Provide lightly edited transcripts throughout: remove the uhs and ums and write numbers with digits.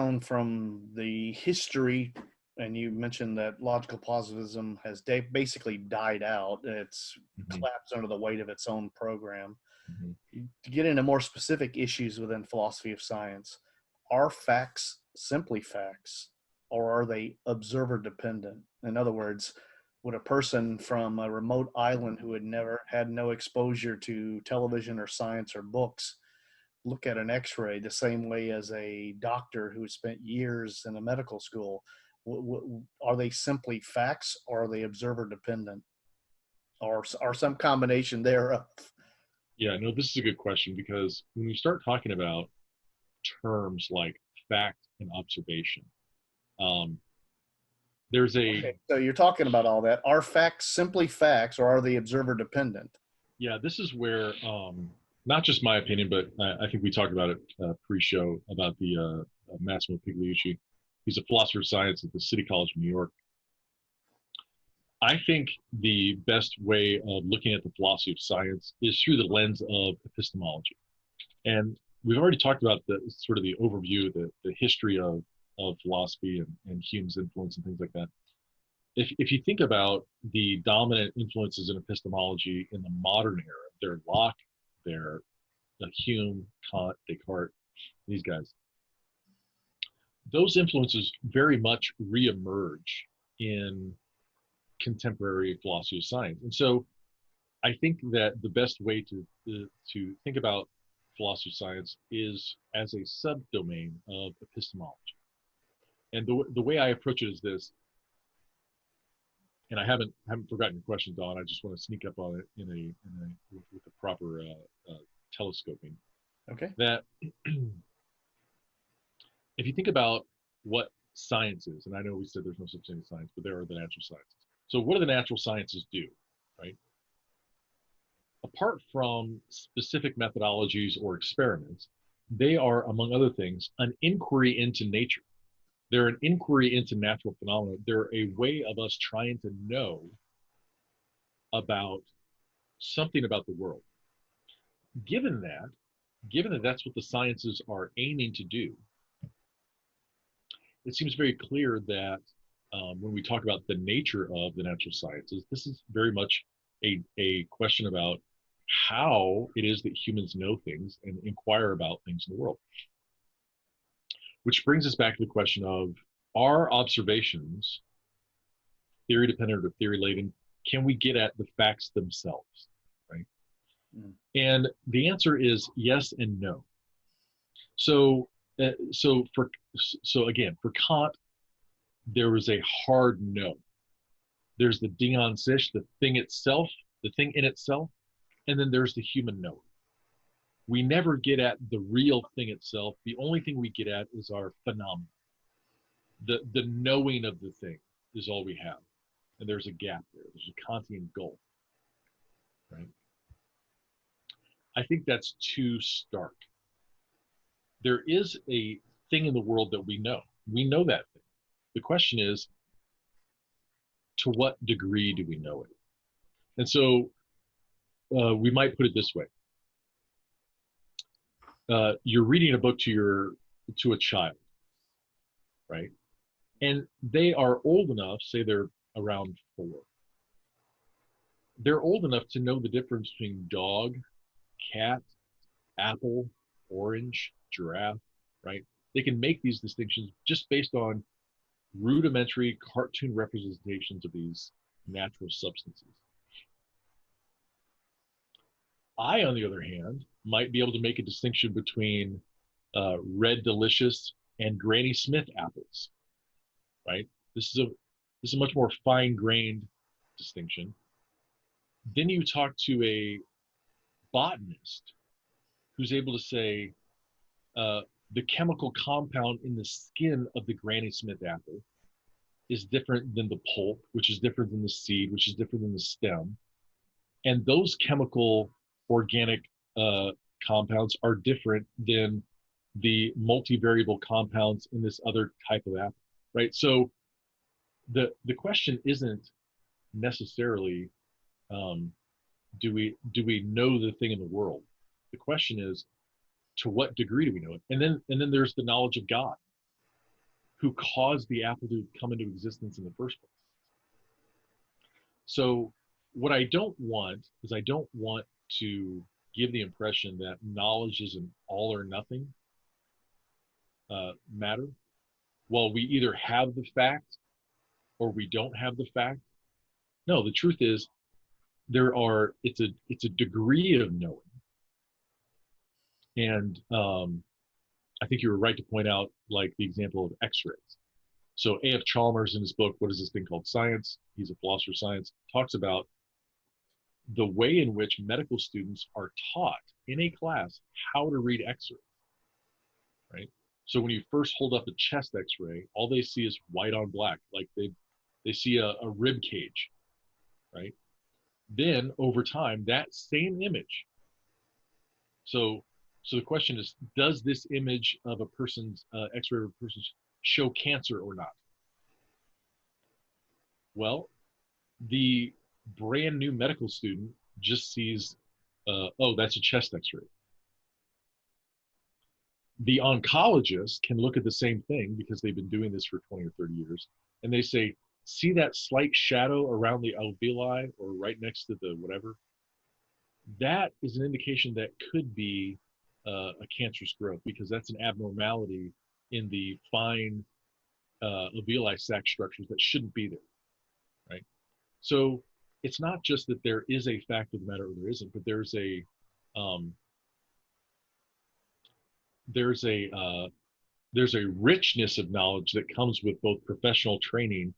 known from the history, and you mentioned that logical positivism has basically died out. It's collapsed under the weight of its own program. To get into more specific issues within philosophy of science, are facts simply facts, or are they observer dependent? In other words, would a person from a remote island who had never had no exposure to television or science or books look at an x-ray the same way as a doctor who spent years in a medical school? Are they simply facts, or are they observer dependent, or some combination thereof? Yeah, no, this is a good question, because when we start talking about terms like fact and observation, there's a... Okay, so you're talking about all that. Are facts simply facts, or are they observer dependent? Yeah, this is where, not just my opinion, but I think we talked about it pre-show about the Massimo Pigliucci. He's a philosopher of science at the City College of New York. I think the best way of looking at the philosophy of science is through the lens of epistemology. And we've already talked about the sort of the overview, the history of philosophy and Hume's influence and things like that. If you think about the dominant influences in epistemology in the modern era, they're Locke, they're Hume, Kant, Descartes, these guys. Those influences very much reemerge in contemporary philosophy of science. And so I think that the best way to think about philosophy of science is as a subdomain of epistemology. And the way I approach it is this, and I haven't forgotten your question, Don. I just want to sneak up on it with the proper telescoping. Okay. That if you think about what science is, and I know we said there's no such thing as science, but there are the natural sciences. So what do the natural sciences do, right? Apart from specific methodologies or experiments, they are, among other things, an inquiry into nature. They're an inquiry into natural phenomena. They're a way of us trying to know about something about the world. Given that that's what the sciences are aiming to do, it seems very clear that when we talk about the nature of the natural sciences, this is very much a question about how it is that humans know things and inquire about things in the world. Which brings us back to the question of, are observations theory dependent or theory laden? Can we get at the facts themselves, right? And the answer is yes and no. So again, for Kant, there was a hard no. There's the Ding an sich, the thing itself, the thing in itself, and then there's the human knowing. We never get at the real thing itself. The only thing we get at is our phenomenon. The knowing of the thing is all we have. And there's a gap there. There's a Kantian gulf, right? I think that's too stark. There is a thing in the world that we know. We know that thing. The question is, to what degree do we know it? And so we might put it this way. You're reading a book to a child, right? And they are old enough, say they're around 4. They're old enough to know the difference between dog, cat, apple, orange, giraffe, right? They can make these distinctions just based on rudimentary cartoon representations of these natural substances. I, on the other hand, might be able to make a distinction between Red Delicious and Granny Smith apples, right? This is a much more fine-grained distinction. Then you talk to a botanist who's able to say the chemical compound in the skin of the Granny Smith apple is different than the pulp, which is different than the seed, which is different than the stem. And those chemical organic compounds are different than the multivariable compounds in this other type of apple, right? So the question isn't necessarily do we know the thing in the world? The question is, to what degree do we know it? And then there's the knowledge of God, who caused the apple to come into existence in the first place. So what I don't want is I don't want to give the impression that knowledge is an all or nothing matter. Well, we either have the fact or we don't have the fact. No, the truth is it's a degree of knowing. And I think you were right to point out like the example of X-rays. So A.F. Chalmers in his book, What is this thing called science? He's a philosopher of science, talks about the way in which medical students are taught in a class how to read X-rays, right? So when you first hold up a chest X-ray, all they see is white on black, like they see a rib cage, right? Then over time, that same image. So the question is, does this image of a person's X-ray of a person show cancer or not? Well, the brand new medical student just sees, oh, that's a chest X-ray. The oncologist can look at the same thing because they've been doing this for 20 or 30 years, and they say, see that slight shadow around the alveoli or right next to the whatever? That is an indication that could be a cancerous growth, because that's an abnormality in the fine alveoli sac structures that shouldn't be there, right? So it's not just that there is a fact of the matter or there isn't, but there's a richness of knowledge that comes with both professional training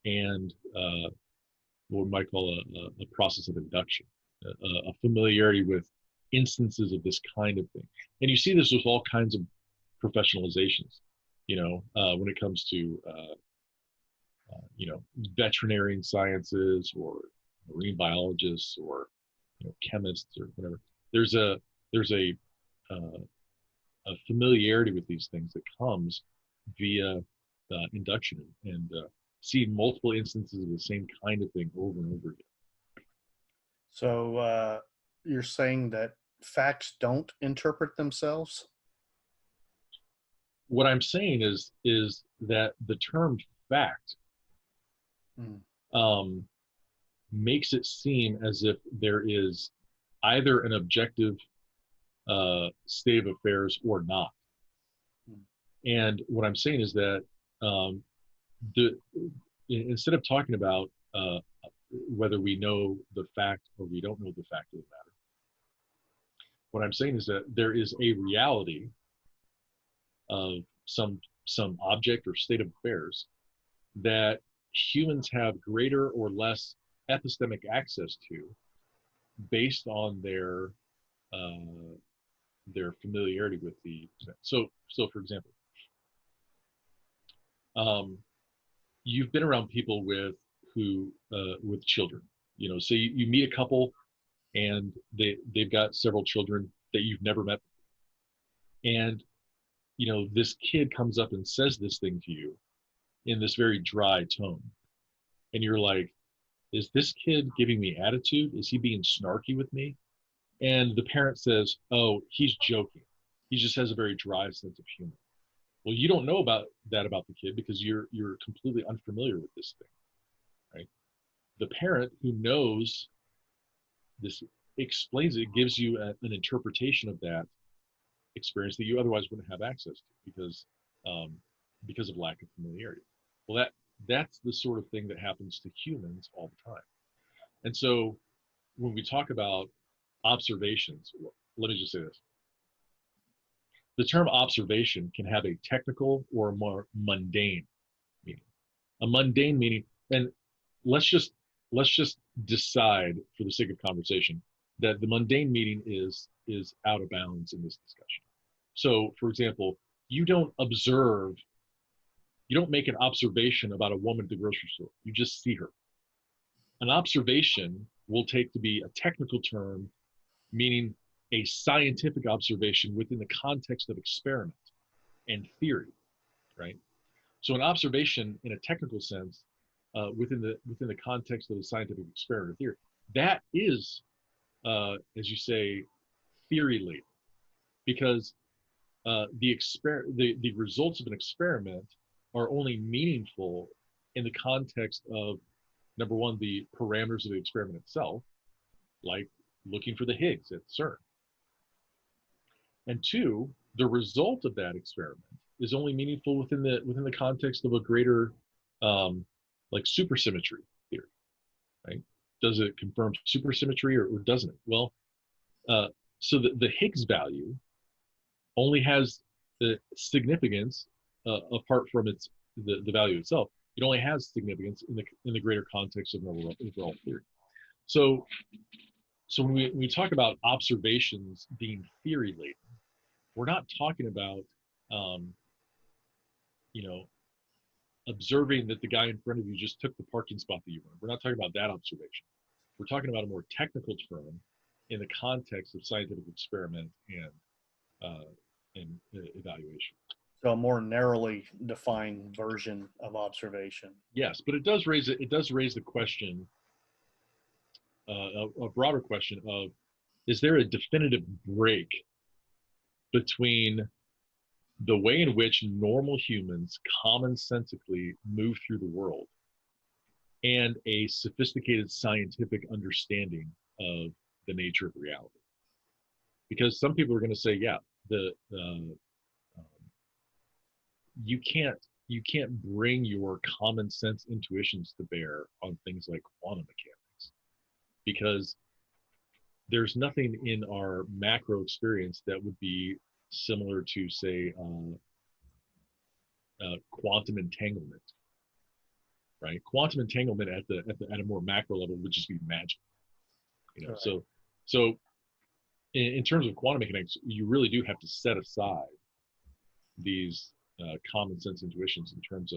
and what we might call a process of induction, a familiarity with instances of this kind of thing. And you see this with all kinds of professionalizations, when it comes to, veterinarian sciences or marine biologists or, chemists or whatever. There's a familiarity with these things that comes via induction and see multiple instances of the same kind of thing over and over again. So you're saying that facts don't interpret themselves? What I'm saying is that the term fact makes it seem as if there is either an objective state of affairs or not. And what I'm saying is that instead of talking about whether we know the fact or we don't know the fact of the matter, what I'm saying is that there is a reality of some object or state of affairs that humans have greater or less epistemic access to based on their familiarity with the. So for example, you've been around people with children, so you meet a couple and they've got several children that you've never met, and this kid comes up and says this thing to you in this very dry tone, and you're like, is this kid giving me attitude? Is he being snarky with me? And the parent says, oh, he's joking, he just has a very dry sense of humor. Well, you don't know about the kid because you're completely unfamiliar with this thing, right? The parent who knows this explains it, gives you an interpretation of that experience that you otherwise wouldn't have access to because of lack of familiarity. Well, that's the sort of thing that happens to humans all the time. And so when we talk about observations, let me just say this. The term observation can have a technical or a more mundane meaning. A mundane meaning, and let's just decide for the sake of conversation that the mundane meaning is out of bounds in this discussion. So, for example, you don't make an observation about a woman at the grocery store. You just see her. An observation will take to be a technical term, meaning a scientific observation within the context of experiment and theory, right? So an observation in a technical sense, within the context of the scientific experiment or theory, that is, as you say, theory laden, because the results of an experiment are only meaningful in the context of, number one, the parameters of the experiment itself, like looking for the Higgs at CERN. And two, the result of that experiment is only meaningful within the context of a greater like supersymmetry theory, right? Does it confirm supersymmetry or doesn't it? Well, so the Higgs value only has the significance apart from the value itself. It only has significance in the greater context of an overall theory. So when we talk about observations being theory laden, we're not talking about observing that the guy in front of you just took the parking spot that you wanted. We're not talking about that observation. We're talking about a more technical term in the context of scientific experiment and evaluation. So a more narrowly defined version of observation. Yes, but it does raise the question, a broader question of, is there a definitive break between the way in which normal humans commonsensically move through the world and a sophisticated scientific understanding of the nature of reality? Because some people are going to say, yeah, you can't bring your common sense intuitions to bear on things like quantum mechanics, because there's nothing in our macro experience that would be similar to, say, quantum entanglement, right? Quantum entanglement at a more macro level would just be magic, Right. So in terms of quantum mechanics, you really do have to set aside these common sense intuitions in terms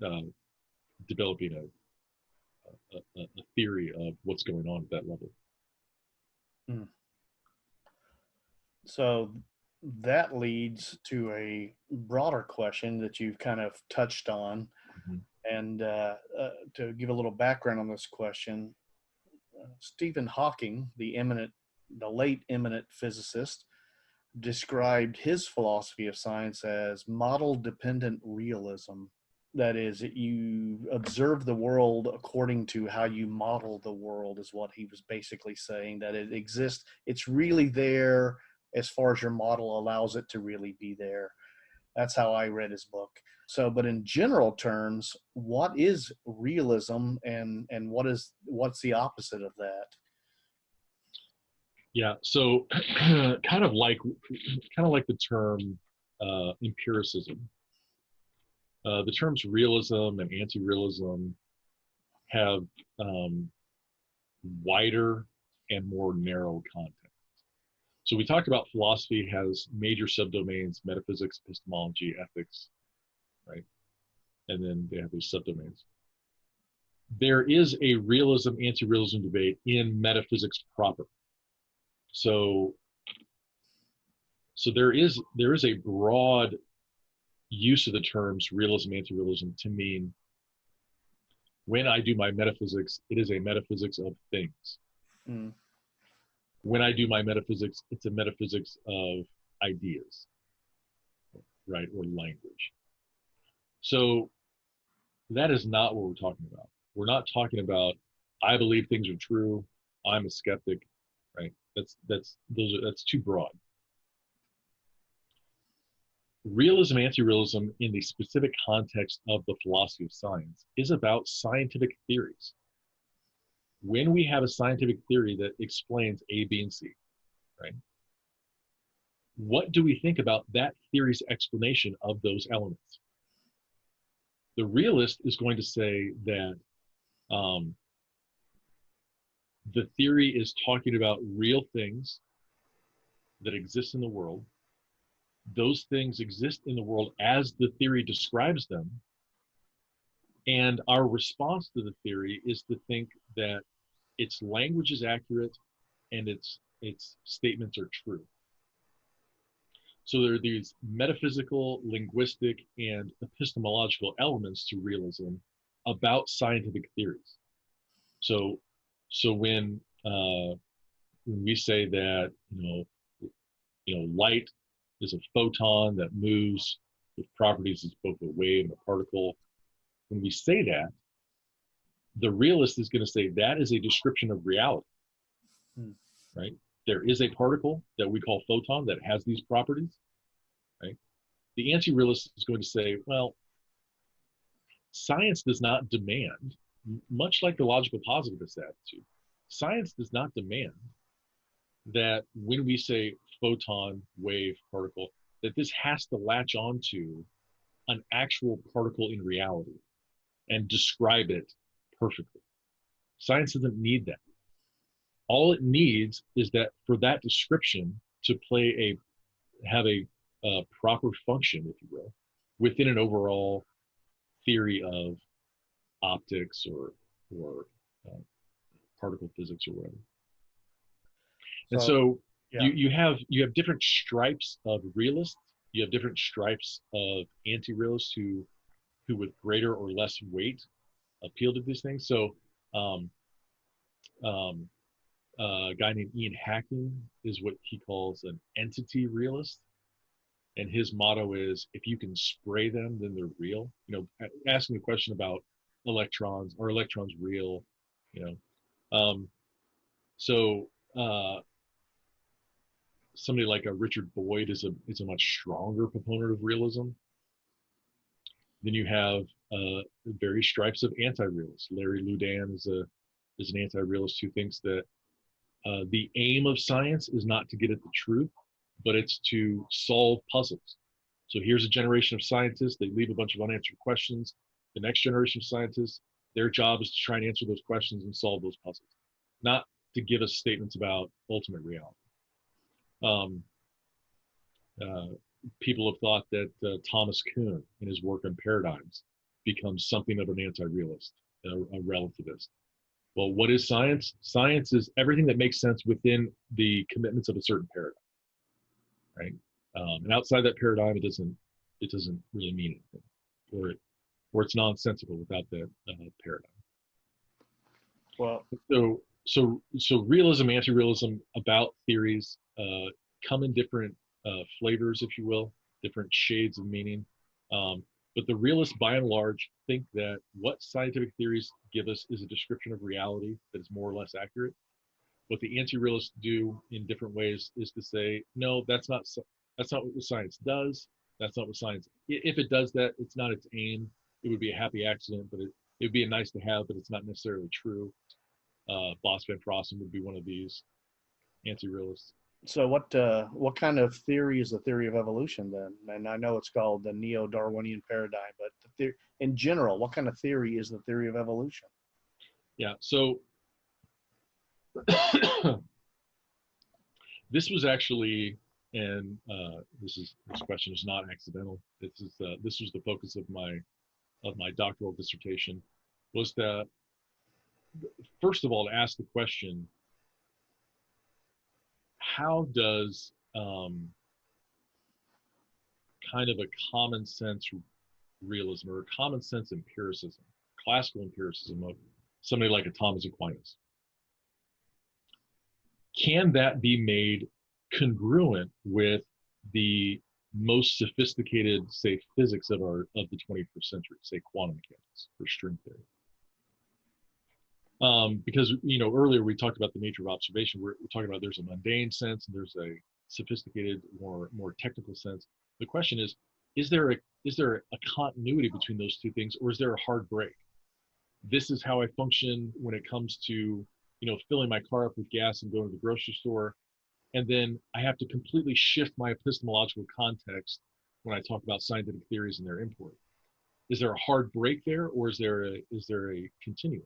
of developing a theory of what's going on at that level. Mm. So that leads to a broader question that you've kind of touched on. Mm-hmm. And to give a little background on this question, Stephen Hawking, the late eminent physicist, described his philosophy of science as model-dependent realism. That is, you observe the world according to how you model the world, is what he was basically saying, that it exists. It's really there as far as your model allows it to really be there. That's how I read his book. So, but in general terms, what is realism and what's the opposite of that? Yeah, so kind of like the term empiricism. The terms realism and anti-realism have wider and more narrow context. So we talked about philosophy has major subdomains: metaphysics, epistemology, ethics, right? And then they have these subdomains. There is a realism, anti-realism debate in metaphysics proper. So there is a broad use of the terms realism, anti-realism to mean, when I do my metaphysics, it is a metaphysics of things. Mm. When I do my metaphysics, it's a metaphysics of ideas, right, or language. So that is not what we're talking about. We're not talking about, I believe things are true, I'm a skeptic, right? That's too broad. Realism, anti-realism in the specific context of the philosophy of science is about scientific theories. When we have a scientific theory that explains A, B, and C, right? What do we think about that theory's explanation of those elements? The realist is going to say that the theory is talking about real things that exist in the world. Those things exist in the world as the theory describes them. And our response to the theory is to think that its language is accurate and its statements are true. So there are these metaphysical, linguistic, and epistemological elements to realism about scientific theories. So when we say that light is a photon that moves with properties as both a wave and a particle. When we say that, the realist is going to say that is a description of reality, right? There is a particle that we call photon that has these properties, right? The anti-realist is going to say, well, science does not demand, much like the logical positivist attitude, science does not demand that when we say photon, wave, particle, that this has to latch onto an actual particle in reality and describe it perfectly. Science doesn't need that. All it needs is that for that description to have a proper function, if you will, within an overall theory of optics or particle physics or whatever. And so yeah. you have different stripes of realists. You have different stripes of anti-realists who with greater or less weight appeal to these things. So a guy named Ian Hacking is what he calls an entity realist. And his motto is, if you can spray them, then they're real. You know, asking a question about electrons, are electrons real? You know, somebody like a Richard Boyd is a much stronger proponent of realism. Then you have various stripes of anti-realists. Larry Ludan is an anti-realist who thinks that the aim of science is not to get at the truth, but it's to solve puzzles. So here's a generation of scientists, they leave a bunch of unanswered questions. The next generation of scientists, their job is to try and answer those questions and solve those puzzles, not to give us statements about ultimate reality. People have thought that Thomas Kuhn, in his work on paradigms, becomes something of an anti-realist, a relativist. Well, what is science? Science is everything that makes sense within the commitments of a certain paradigm, right? And outside that paradigm, it doesn't really mean anything, or it's nonsensical without that paradigm. Well, so realism, anti-realism about theories come in different flavors, if you will, different shades of meaning. But the realists, by and large, think that what scientific theories give us is a description of reality that is more or less accurate. What the anti-realists do in different ways is to say, no, that's not what science does. That's not what science. If it does that, it's not its aim. It would be a happy accident, but it would be a nice to have, but it's not necessarily true. Bos Van Frossen would be one of these anti-realists. So what kind of theory is the theory of evolution then? And I know it's called the neo-Darwinian paradigm, but in general, what kind of theory is the theory of evolution? Yeah, so this was actually, and this question is not accidental. This was the focus of my doctoral dissertation, was that first of all to ask the question, how does kind of a common sense realism or a common sense empiricism, classical empiricism of somebody like a Thomas Aquinas, can that be made congruent with the most sophisticated, say, physics of the 21st century, say quantum mechanics or string theory? Because, you know, earlier we talked about the nature of observation. We're talking about there's a mundane sense and there's a sophisticated, more technical sense. The question is there a continuity between those two things, or is there a hard break? This is how I function when it comes to, you know, filling my car up with gas and going to the grocery store, and then I have to completely shift my epistemological context when I talk about scientific theories and their import. Is there a hard break there, or is there a continuum?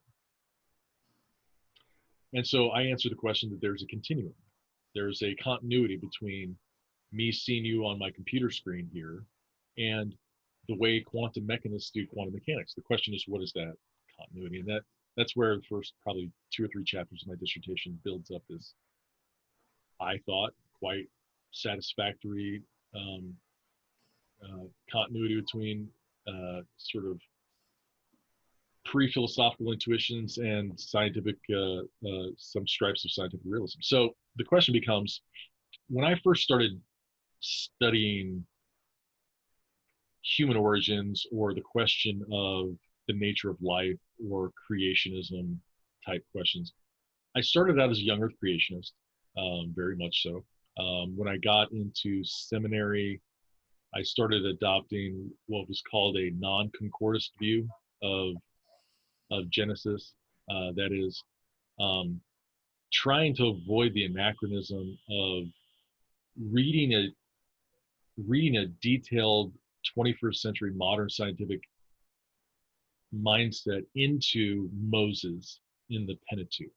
And so I answer the question that there's a continuum. There's a continuity between me seeing you on my computer screen here and the way quantum mechanists do quantum mechanics. The question is, what is that continuity? And that's where the first probably 2 or 3 chapters of my dissertation builds up this, I thought, quite satisfactory continuity between sort of pre-philosophical intuitions and scientific, some stripes of scientific realism. So the question becomes, when I first started studying human origins or the question of the nature of life or creationism type questions. I started out as a young earth creationist, very much so. When I got into seminary, I started adopting what was called a non-concordist view of Genesis. That is, trying to avoid the anachronism of reading a detailed 21st century modern scientific mindset into Moses in the Pentateuch,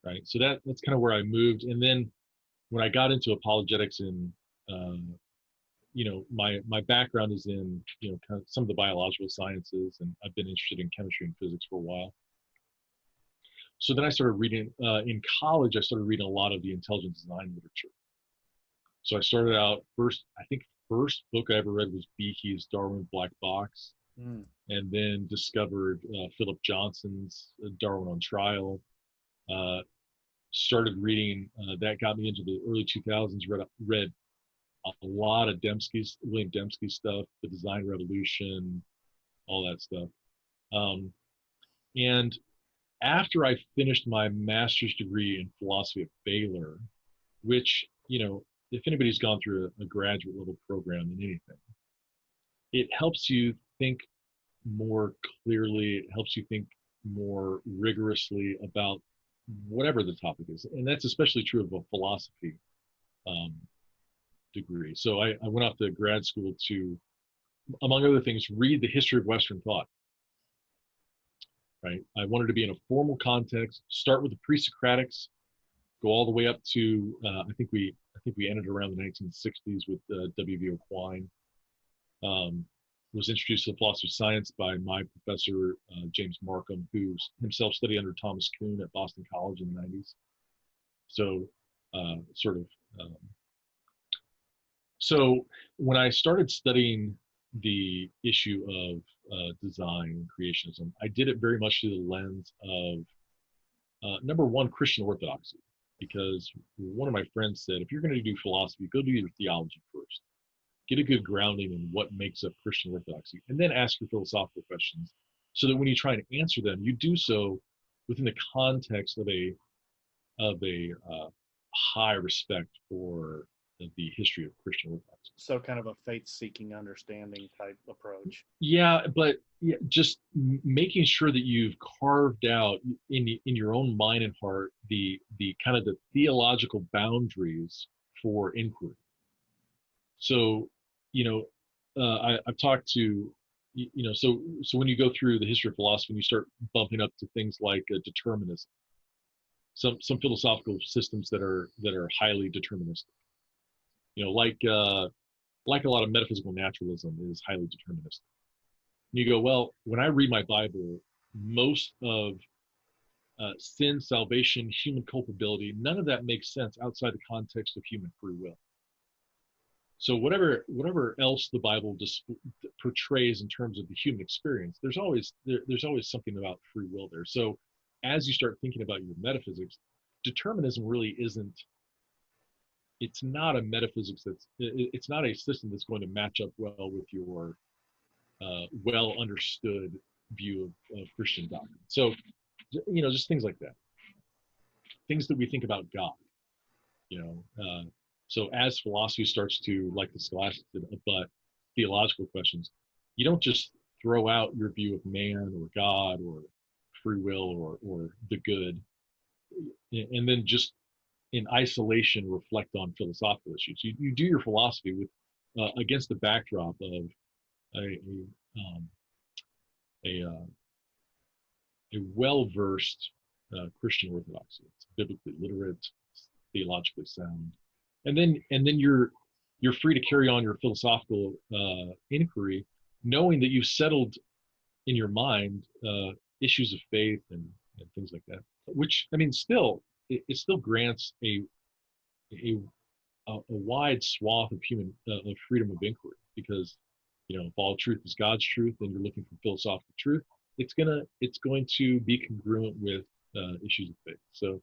right? So that's kind of where I moved. And then when I got into apologetics and my background is in kind of some of the biological sciences, and I've been interested in chemistry and physics for a while. So then I started reading in college. I started reading a lot of the intelligent design literature. So I started out first book I ever read was Behe's Darwin Black Box, and then discovered Philip Johnson's Darwin on Trial. Started reading that got me into the early 2000s. Read a lot of William Dembski stuff, the Design Revolution, all that stuff. And after I finished my master's degree in philosophy at Baylor, which, if anybody's gone through a graduate level program in anything, it helps you think more clearly. It helps you think more rigorously about whatever the topic is. And that's especially true of a philosophy degree. So I went off to grad school to, among other things, read the history of Western thought. Right. I wanted to be in a formal context, start with the pre-Socratics, go all the way up to I think we ended around the 1960s with W.V. O'Quine. Was introduced to the philosophy of science by my professor James Markham, who himself studied under Thomas Kuhn at Boston College in the 90s. So so when I started studying the issue of design and creationism, I did it very much through the lens of number one, Christian orthodoxy, because one of my friends said, if you're going to do philosophy, go do your theology first. Get a good grounding in what makes up Christian orthodoxy, and then ask your philosophical questions, so that when you try and answer them, you do so within the context of a high respect for the history of Christian orthodoxy. So kind of a faith-seeking understanding type approach. Yeah, but just making sure that you've carved out in your own mind and heart the kind of the theological boundaries for inquiry. So, I've talked to, so when you go through the history of philosophy and you start bumping up to things like determinism, some philosophical systems that are highly deterministic, like a lot of metaphysical naturalism is highly deterministic. And you go, well, when I read my Bible, most of sin, salvation, human culpability, none of that makes sense outside the context of human free will. So whatever else the Bible portrays in terms of the human experience, there's always something about free will there. So as you start thinking about your metaphysics, determinism really isn't. It's not a metaphysics it's not a system that's going to match up well with your well understood view of Christian doctrine. So just things like that, things that we think about God. So as philosophy starts to, like the scholastics, but theological questions, you don't just throw out your view of man or God or free will or the good, and then just in isolation reflect on philosophical issues. You do your philosophy with against the backdrop of a well-versed Christian orthodoxy. It's biblically literate, it's theologically sound, and then you're free to carry on your philosophical inquiry, knowing that you've settled in your mind issues of faith and things like that. Which, I mean, it still grants a wide swath of human of freedom of inquiry, because if all truth is God's truth and you're looking for philosophical truth, it's going to be congruent with issues of faith. So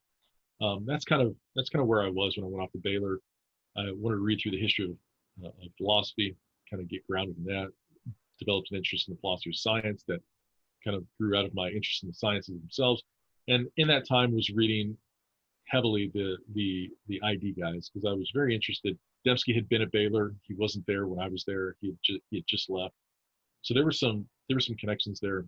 that's kind of where I was when I went off to Baylor. I wanted to read through the history of philosophy, kind of get grounded in that. developed an interest in the philosophy of science that kind of grew out of my interest in the sciences themselves. And in that time was reading heavily the ID guys, because I was very interested. Dembski had been at Baylor. He wasn't there when I was there. He had just left. So there were some connections there.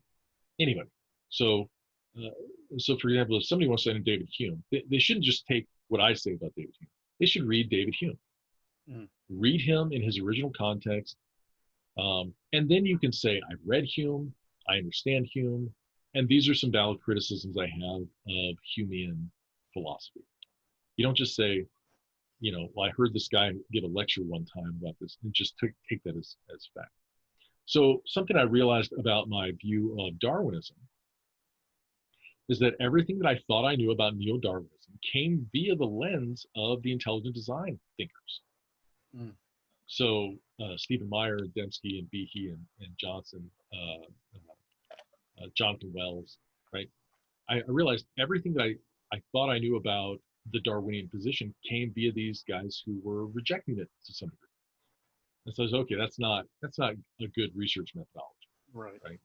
Anyway, so for example, if somebody wants to study David Hume, they shouldn't just take what I say about David Hume. They should read David Hume. Read him in his original context, and then you can say, I've read Hume, I understand Hume, and these are some valid criticisms I have of Humean philosophy. You don't just say, well, I heard this guy give a lecture one time about this, and just take that as fact. So something I realized about my view of Darwinism is that everything that I thought I knew about neo-Darwinism came via the lens of the intelligent design thinkers. So Stephen Meyer, Dembski, and Behe, and Johnson, Jonathan Wells, right? I realized everything that I thought I knew about the Darwinian position came via these guys who were rejecting it to some degree. And so I was, okay, that's not a good research methodology. Right.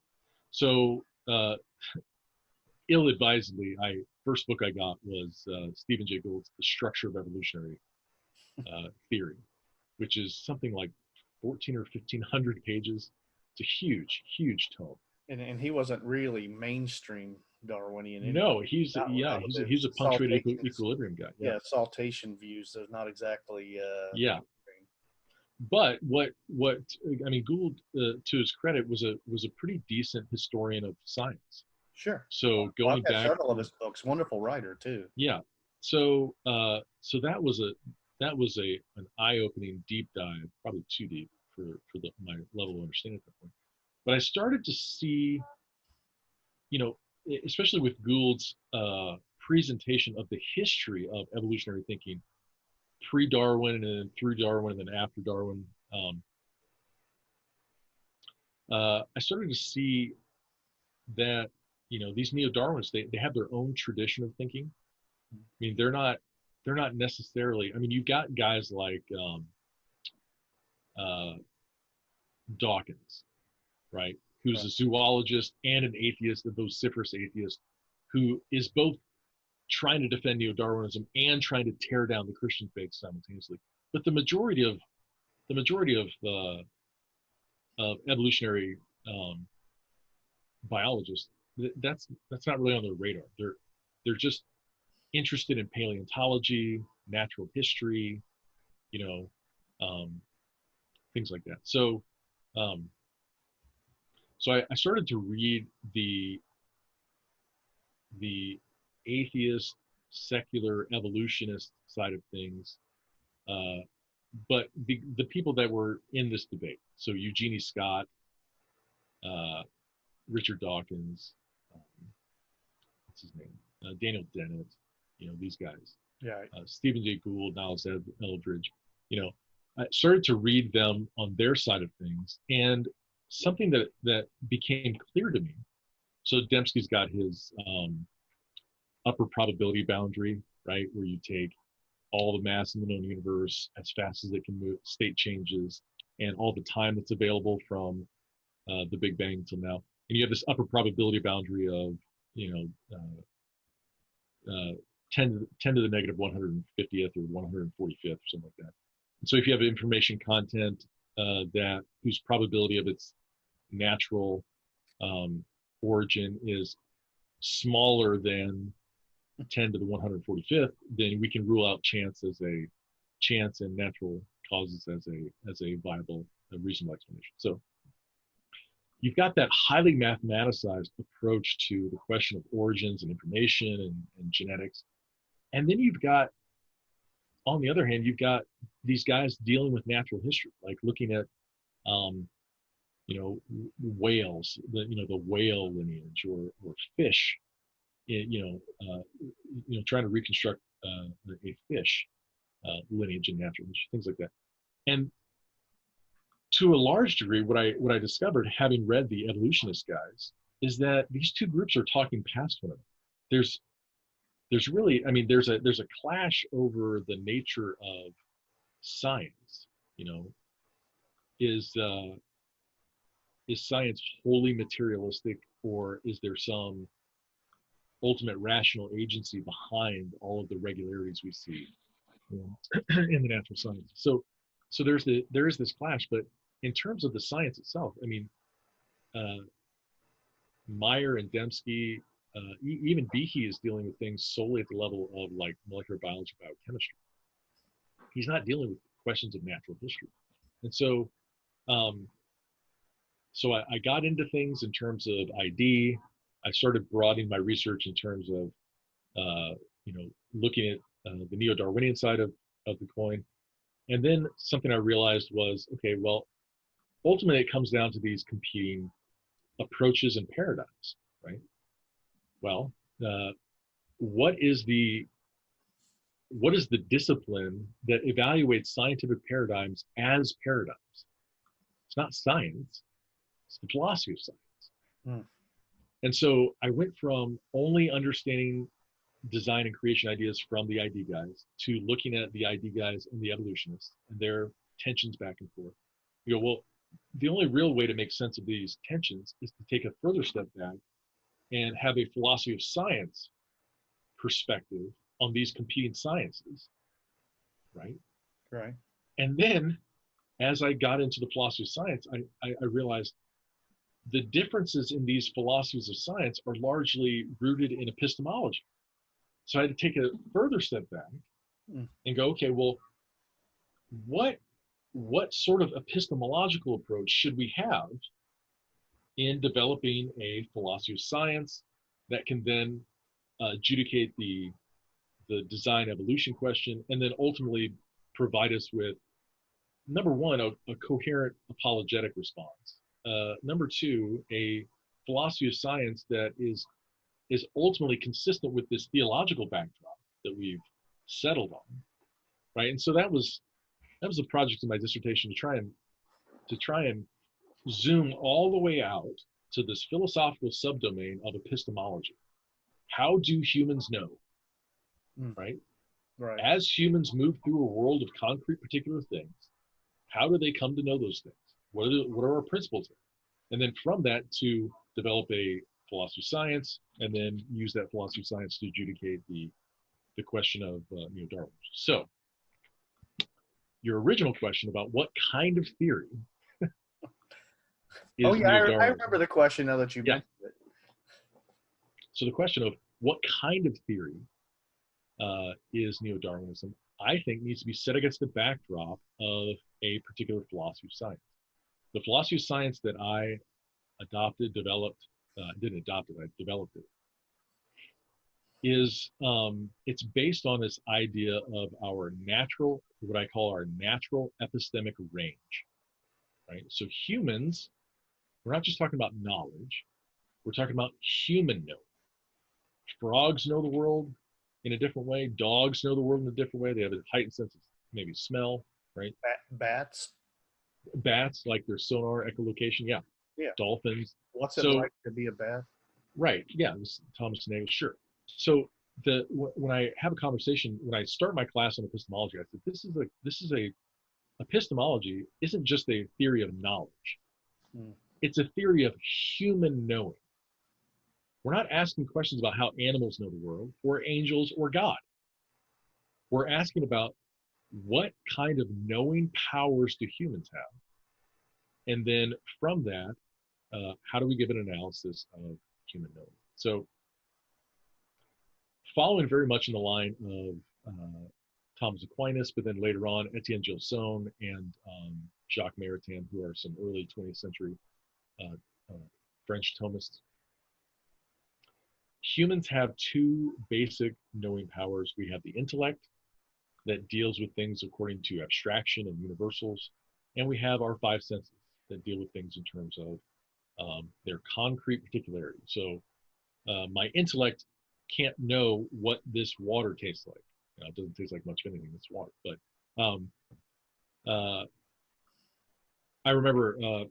So ill-advisedly, first book I got was Stephen Jay Gould's The Structure of Evolutionary Theory, which is something like 14 or 1500 pages. It's a huge tome. And he wasn't really mainstream Darwinian. Anyway. No, he's a punctuated equilibrium guy. Yeah, saltation views. They're not exactly. But what I mean, Gould, to his credit, was a pretty decent historian of science. Sure. So going back, several of his books, wonderful writer too. Yeah. So that was an eye-opening deep dive, probably too deep for my level of understanding at that point. But I started to see, especially with Gould's presentation of the history of evolutionary thinking, pre-Darwin and then through Darwin and then after Darwin, I started to see that these neo-Darwinists, they have their own tradition of thinking. I mean, they're not necessarily. I mean, you've got guys like Dawkins, right? Who's a zoologist and an atheist, a vociferous atheist, who is both trying to defend neo-Darwinism and trying to tear down the Christian faith simultaneously. But the majority of evolutionary biologists, that's not really on their radar. They're just interested in paleontology, natural history, things like that. So I started to read the atheist, secular, evolutionist side of things, but the people that were in this debate. So Eugenie Scott, Richard Dawkins, what's his name? Daniel Dennett, these guys. Yeah. Stephen Jay Gould, Niles Eldridge. I started to read them on their side of things, and something that became clear to me. So Dembski's got his upper probability boundary, right, where you take all the mass in the known universe as fast as it can move, state changes, and all the time that's available from the Big Bang till now. And you have this upper probability boundary of 10 to the negative 150th or 145th or something like that. And so if you have information content whose probability of its natural origin is smaller than 10 to the 145th, then we can rule out chance and natural causes as a viable, reasonable explanation. So you've got that highly mathematicized approach to the question of origins and information and genetics. And then you've got, on the other hand, you've got these guys dealing with natural history, like looking at, whales, the whale lineage, or fish, trying to reconstruct a fish lineage and natural history, things like that. And to a large degree, what I discovered, having read the evolutionist guys, is that these two groups are talking past one another. There's really, I mean, there's a clash over the nature of science. Is is science wholly materialistic, or is there some ultimate rational agency behind all of the regularities we see in the natural sciences? So there is this clash, but in terms of the science itself, I mean, Meyer and Dembski, even Behe is dealing with things solely at the level of like molecular biology, biochemistry. He's not dealing with questions of natural history. And so, I got into things in terms of ID. I started broadening my research in terms of, looking at the neo-Darwinian side of the coin. And then something I realized was, okay, well, ultimately it comes down to these competing approaches and paradigms, right? Well, what is the discipline that evaluates scientific paradigms as paradigms? It's not science, it's the philosophy of science. Mm. And so I went from only understanding design and creation ideas from the ID guys to looking at the ID guys and the evolutionists and their tensions back and forth. You go, well, the only real way to make sense of these tensions is to take a further step back and have a philosophy of science perspective on these competing sciences, right? Right. And then as I got into the philosophy of science, I realized the differences in these philosophies of science are largely rooted in epistemology. So I had to take a further step back and go, okay, well, what sort of epistemological approach should we have in developing a philosophy of science that can then adjudicate the design evolution question, and then ultimately provide us with, number one, a coherent apologetic response. Number two, a philosophy of science that is ultimately consistent with this theological backdrop that we've settled on, right? And so that was a project in my dissertation to try and zoom all the way out to this philosophical subdomain of epistemology. How do humans know, right? Right. As humans move through a world of concrete particular things, how do they come to know those things? What are our principles? And then from that to develop a philosophy of science, and then use that philosophy of science to adjudicate the question of Darwinism. So your original question about what kind of theory is I remember the question now that you mentioned it. So the question of what kind of theory is neo-Darwinism, I think, needs to be set against the backdrop of a particular philosophy of science. The philosophy of science that I adopted, developed, didn't adopt it, I developed it, is it's based on this idea of our natural, what I call our natural epistemic range, right? So humans, we're not just talking about knowledge, we're talking about human knowing. Frogs know the world in a different way. Dogs know the world in a different way. They have a heightened sense of maybe smell, right? Bats, like their sonar echolocation. Yeah. Dolphins. What's it like to be a bat? Right. Yeah. Thomas Nagel. Sure. So when I have a conversation, when I start my class on epistemology, I said this is a epistemology isn't just a theory of knowledge. It's a theory of human knowing. We're not asking questions about how animals know the world, or angels, or God. We're asking about what kind of knowing powers do humans have? And then from that, how do we give an analysis of human knowing? So following very much in the line of Thomas Aquinas, but then later on, Etienne Gilson and Jacques Maritain, who are some early 20th century French Thomists. Humans have two basic knowing powers. We have the intellect that deals with things according to abstraction and universals, and we have our five senses that deal with things in terms of their concrete particularity. So my intellect can't know what this water tastes like. It doesn't taste like much of anything, it's water. But I remember,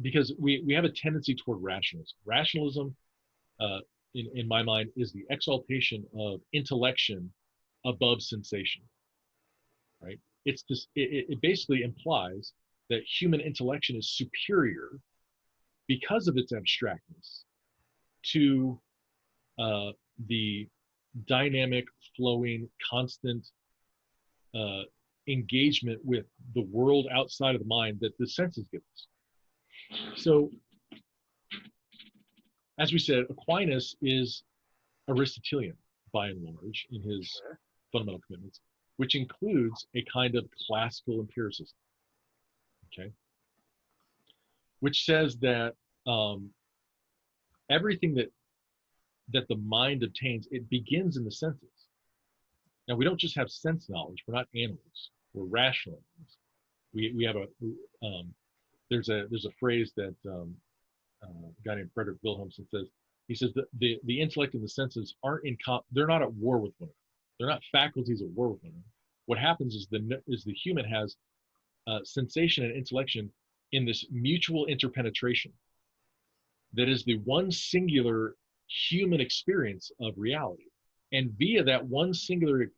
because we have a tendency toward rationalism. Rationalism, in my mind, is the exaltation of intellection above sensation, right? It's this. It basically implies that human intellection is superior because of its abstractness, to the dynamic, flowing, constant engagement with the world outside of the mind that the senses give us. So, as we said, Aquinas is Aristotelian by and large in his fundamental commitments, which includes a kind of classical empiricism, okay, which says that everything that the mind obtains, it begins in the senses. Now, we don't just have sense knowledge. We're not animals. We're rational animals. We have there's a phrase that a guy named Frederick Wilhelmsen says. He says that the intellect and the senses they're not at war with one another. They're not faculties at war with one another. What happens is the human has sensation and intellection in this mutual interpenetration that is the one singular human experience of reality. And via that one singular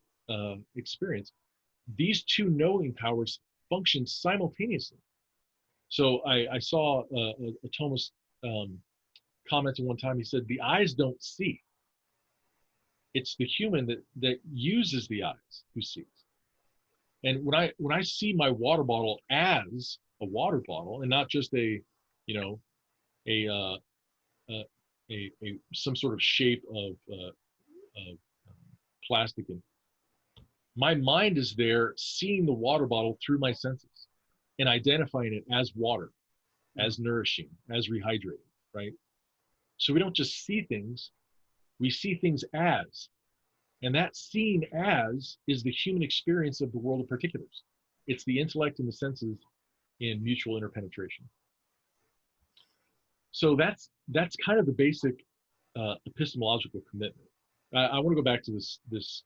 experience, these two knowing powers function simultaneously. So I saw a Thomist commented one time. He said, the eyes don't see. It's the human that uses the eyes who sees. And when I see my water bottle as a water bottle and not just a some sort of shape of plastic, and my mind is there seeing the water bottle through my senses and identifying it as water, as nourishing, as rehydrating, right? So we don't just see things, we see things as. And that seeing as is the human experience of the world of particulars. It's the intellect and the senses in mutual interpenetration. So that's kind of the basic epistemological commitment. I want to go back to this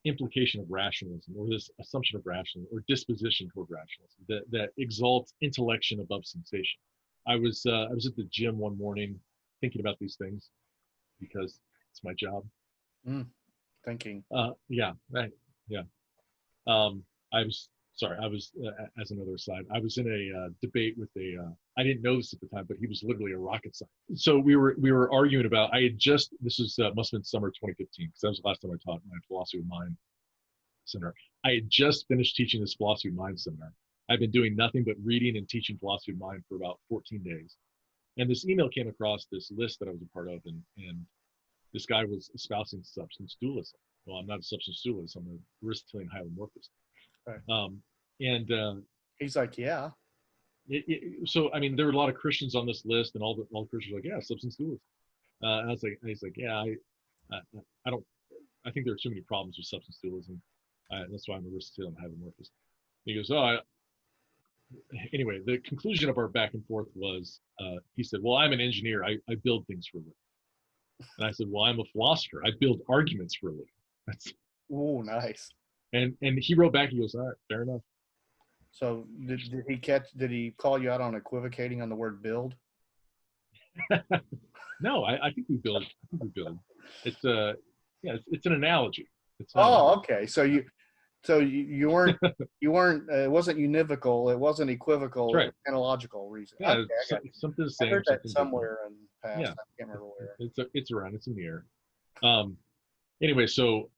implication of rationalism, or this assumption of rationalism, or disposition toward rationalism that exalts intellection above sensation. I was at the gym one morning thinking about these things because it's my job. Thinking. Yeah, right. Yeah. I was as another aside, I was in a debate with I didn't know this at the time, but he was literally a rocket scientist. So we were arguing about, this was must have been summer 2015, because that was the last time I taught my philosophy of mind seminar. I had just finished teaching this philosophy of mind seminar. I've been doing nothing but reading and teaching philosophy of mind for about 14 days. And this email came across this list that I was a part of, and this guy was espousing substance dualism. Well, I'm not a substance dualist. I'm an Aristotelian hylomorphist. Right. And he's like, yeah. So I mean, there were a lot of Christians on this list, and all the Christians were like, yeah, substance dualism. And I was like, he's like, yeah, I think there are too many problems with substance dualism. That's why I'm an Aristotelian hylomorphist. He goes, anyway, the conclusion of our back and forth was, he said, well, I'm an engineer. I build things for a living. And I said, well, I'm a philosopher. I build arguments for a living. Oh, nice. And he wrote back, he goes, all right, fair enough. So did he call you out on equivocating on the word build? No, I think we build. It's it's an analogy. Okay. So you weren't it wasn't univocal, it wasn't equivocal, right. It was analogical reason. Yeah, okay, something the same. I heard that somewhere in the past. Yeah. I can't remember where. It's around. It's in the air. Anyway, so